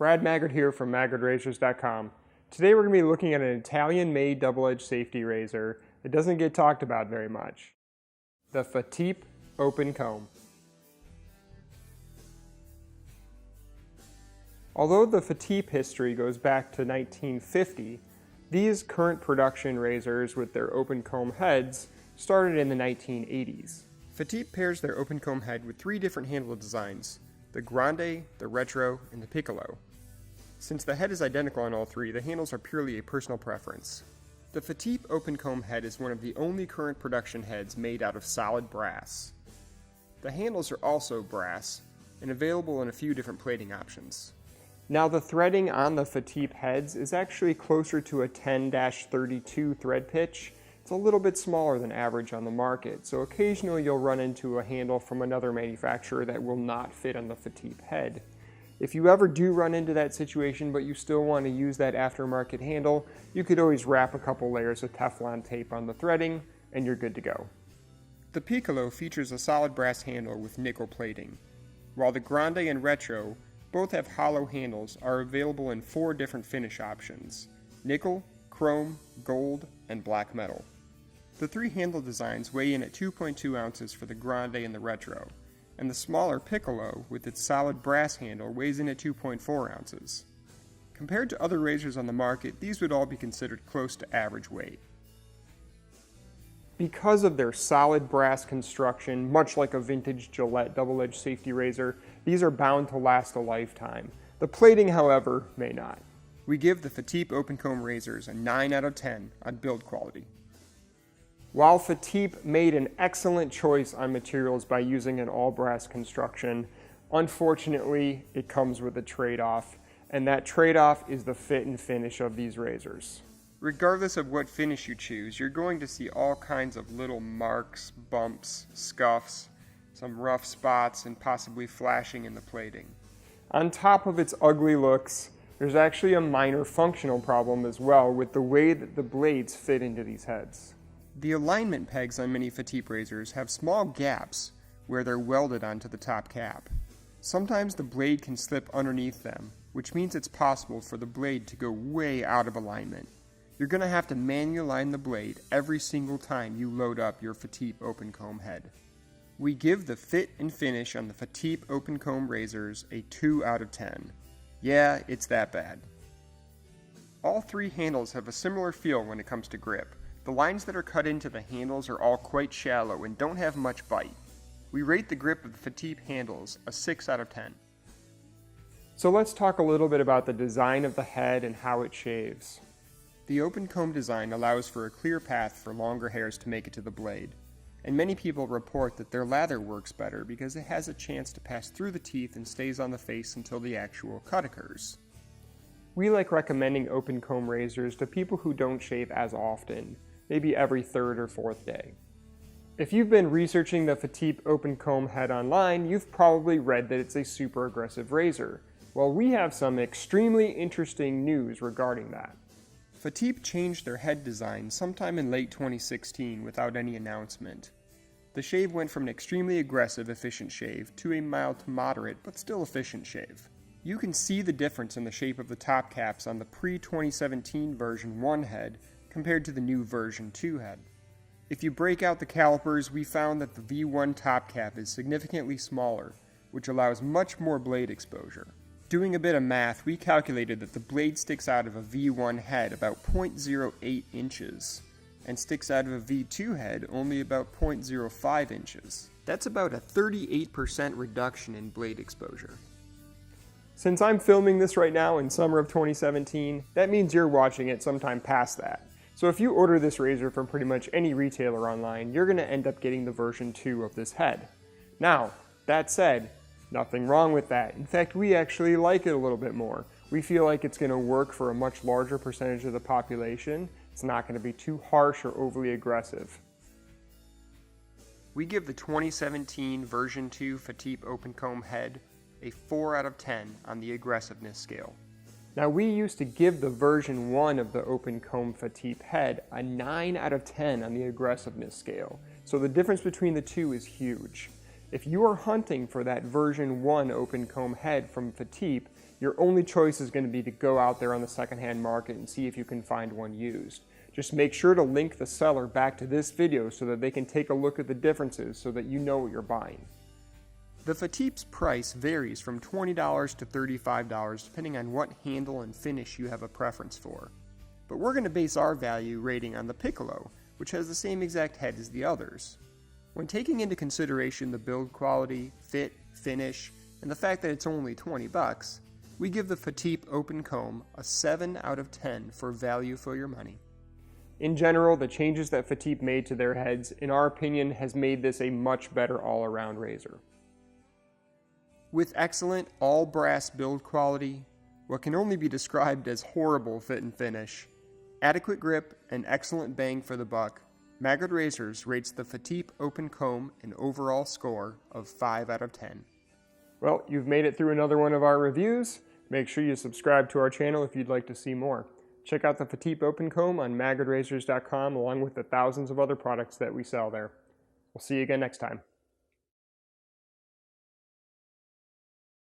Brad Maggard here from MaggardRazors.com. Today we're going to be looking at an Italian-made double-edged safety razor that doesn't get talked about very much. The Fatip Open Comb. Although the Fatip history goes back to 1950, these current production razors with their open comb heads started in the 1980s. Fatip pairs their open comb head with three different handle designs: the Grande, the Retro, and the Piccolo. Since the head is identical on all three, the handles are purely a personal preference. The Fatip Open Comb head is one of the only current production heads made out of solid brass. The handles are also brass and available in a few different plating options. Now the threading on the Fatip heads is actually closer to a 10-32 thread pitch. It's a little bit smaller than average on the market, so occasionally you'll run into a handle from another manufacturer that will not fit on the Fatip head. If you ever do run into that situation but you still want to use that aftermarket handle, you could always wrap a couple layers of Teflon tape on the threading and you're good to go. The Piccolo features a solid brass handle with nickel plating, while the Grande and Retro both have hollow handles, are available in 4 different finish options: nickel, chrome, gold, and black metal. The 3 handle designs weigh in at 2.2 ounces for the Grande and the Retro, and the smaller Piccolo with its solid brass handle weighs in at 2.4 ounces. Compared to other razors on the market, these would all be considered close to average weight. Because of their solid brass construction, much like a vintage Gillette double-edged safety razor, these are bound to last a lifetime. The plating, however, may not. We give the Fatip Open Comb razors a 9 out of 10 on build quality. While Fatip made an excellent choice on materials by using an all-brass construction, unfortunately it comes with a trade-off, and that trade-off is the fit and finish of these razors. Regardless of what finish you choose, you're going to see all kinds of little marks, bumps, scuffs, some rough spots, and possibly flashing in the plating. On top of its ugly looks, there's actually a minor functional problem as well with the way that the blades fit into these heads. The alignment pegs on many Fatip razors have small gaps where they're welded onto the top cap. Sometimes the blade can slip underneath them, which means it's possible for the blade to go way out of alignment. You're going to have to manually align the blade every single time you load up your Fatip Open Comb head. We give the fit and finish on the Fatip Open Comb razors a 2 out of 10. Yeah, it's that bad. All 3 handles have a similar feel when it comes to grip. The lines that are cut into the handles are all quite shallow and don't have much bite. We rate the grip of the Fatip handles a 6 out of 10. So let's talk a little bit about the design of the head and how it shaves. The open comb design allows for a clear path for longer hairs to make it to the blade, and many people report that their lather works better because it has a chance to pass through the teeth and stays on the face until the actual cut occurs. We like recommending open comb razors to people who don't shave as often, maybe every 3rd or 4th day. If you've been researching the Fatip Open Comb head online, you've probably read that it's a super aggressive razor. Well, we have some extremely interesting news regarding that. Fatip changed their head design sometime in late 2016 without any announcement. The shave went from an extremely aggressive, efficient shave to a mild to moderate, but still efficient shave. You can see the difference in the shape of the top caps on the pre-2017 version 1 head compared to the new version 2 head. If you break out the calipers, we found that the V1 top cap is significantly smaller, which allows much more blade exposure. Doing a bit of math, we calculated that the blade sticks out of a V1 head about 0.08 inches, and sticks out of a V2 head only about 0.05 inches. That's about a 38% reduction in blade exposure. Since I'm filming this right now in summer of 2017, that means you're watching it sometime past that. So if you order this razor from pretty much any retailer online, you're going to end up getting the version 2 of this head. Now, that said, nothing wrong with that. In fact, we actually like it a little bit more. We feel like it's going to work for a much larger percentage of the population. It's not going to be too harsh or overly aggressive. We give the 2017 version 2 Fatip Open Comb head a 4 out of 10 on the aggressiveness scale. Now, we used to give the version 1 of the Open Comb Fatip head a 9 out of 10 on the aggressiveness scale. So the difference between the two is huge. If you are hunting for that version 1 Open Comb head from Fatip, your only choice is going to be to go out there on the secondhand market and see if you can find one used. Just make sure to link the seller back to this video so that they can take a look at the differences so that you know what you're buying. The Fatip's price varies from $20 to $35 depending on what handle and finish you have a preference for. But we're going to base our value rating on the Piccolo, which has the same exact head as the others. When taking into consideration the build quality, fit, finish, and the fact that it's only 20 bucks, we give the Fatip Open Comb a 7 out of 10 for value for your money. In general, the changes that Fatip made to their heads, in our opinion, has made this a much better all-around razor. With excellent all-brass build quality, what can only be described as horrible fit and finish, adequate grip, and excellent bang for the buck, Maggot Razors rates the Fatip Open Comb an overall score of 5 out of 10. Well, you've made it through another one of our reviews. Make sure you subscribe to our channel if you'd like to see more. Check out the Fatip Open Comb on maggotrazors.com along with the thousands of other products that we sell there. We'll see you again next time.